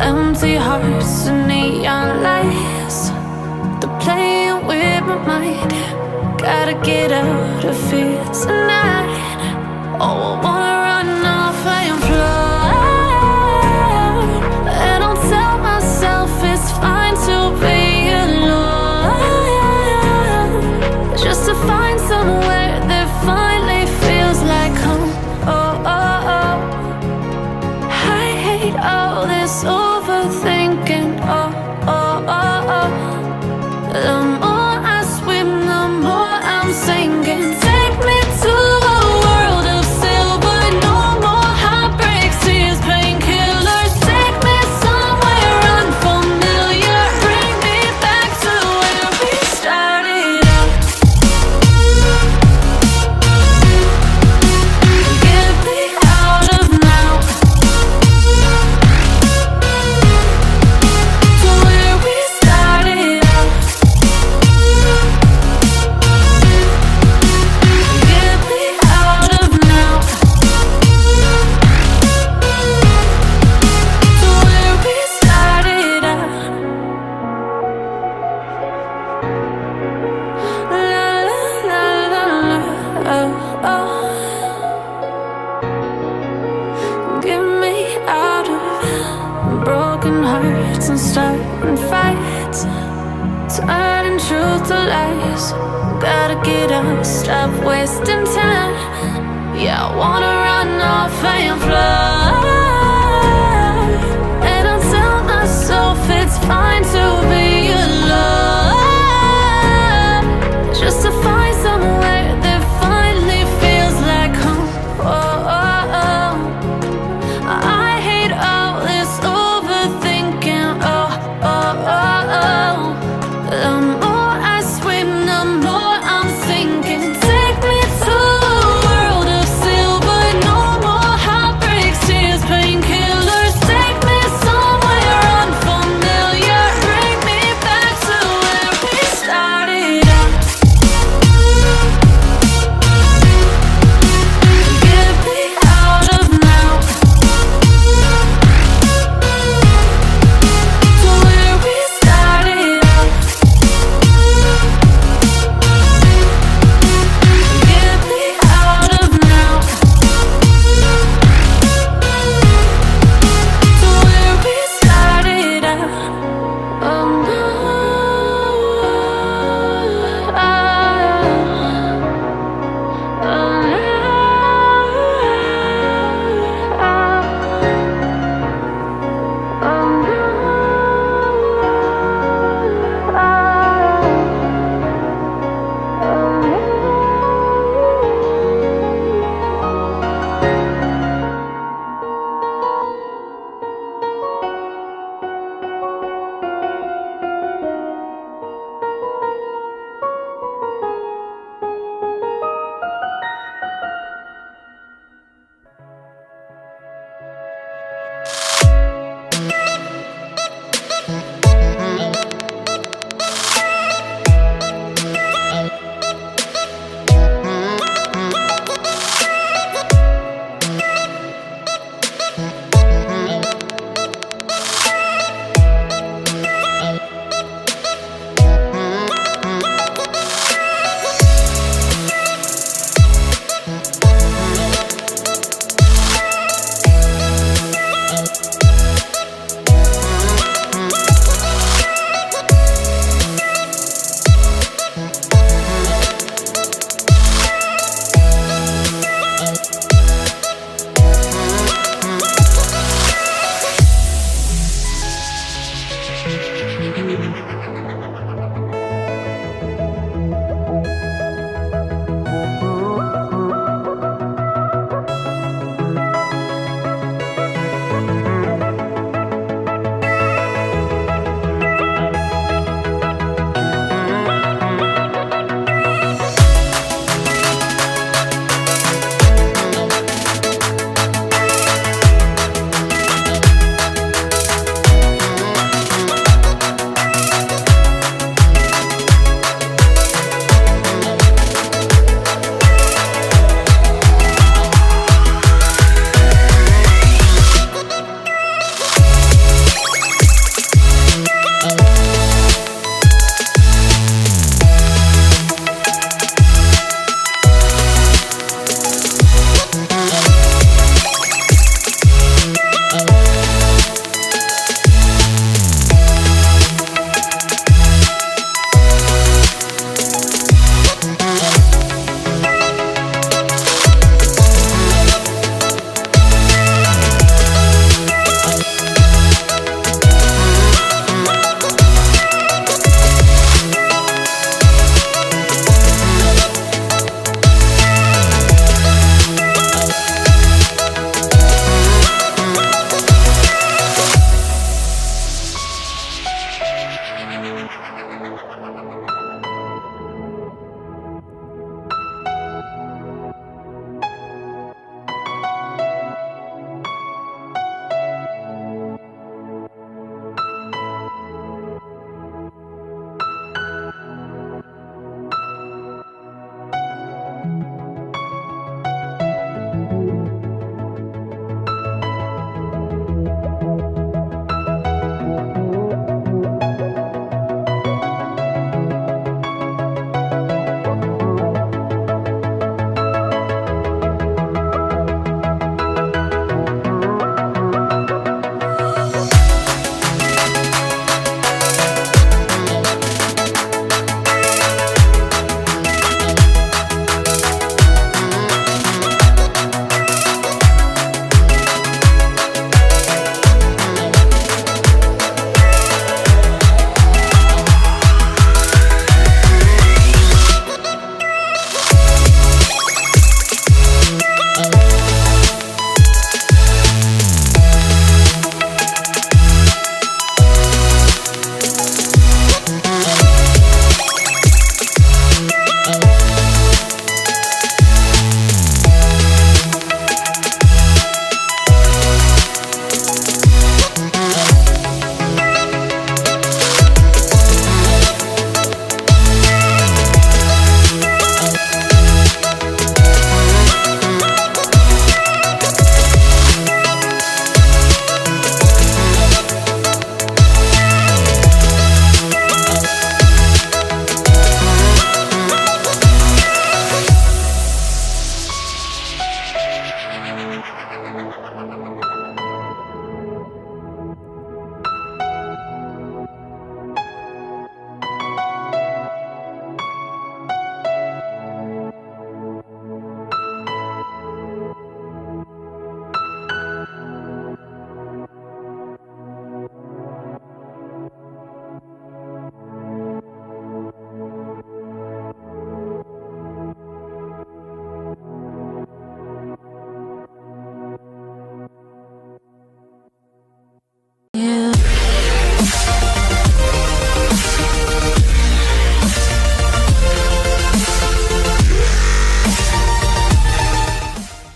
Empty hearts and neon lights, they're playing with my mind. Gotta get out of here tonight. Oh, I wanna run off and fly. And I'll tell myself it's fine to be alone, just to find somewhere that finally feels like home. Oh, oh, oh. I hate all this overthinking. Oh, oh, oh, oh. The more I swim, the more I'm sinking. Take me to a world of silver. No more heartbreaks, tears, painkillers. Take me somewhere unfamiliar. Bring me back to where we started out. Get me out of now, to where we started out. Get me out of now, to where we started out. La la la la la, oh, oh. Get me out of broken hearts and starting fights, turning truth to lies. Gotta get up, stop wasting time. Yeah, I wanna run off and fly.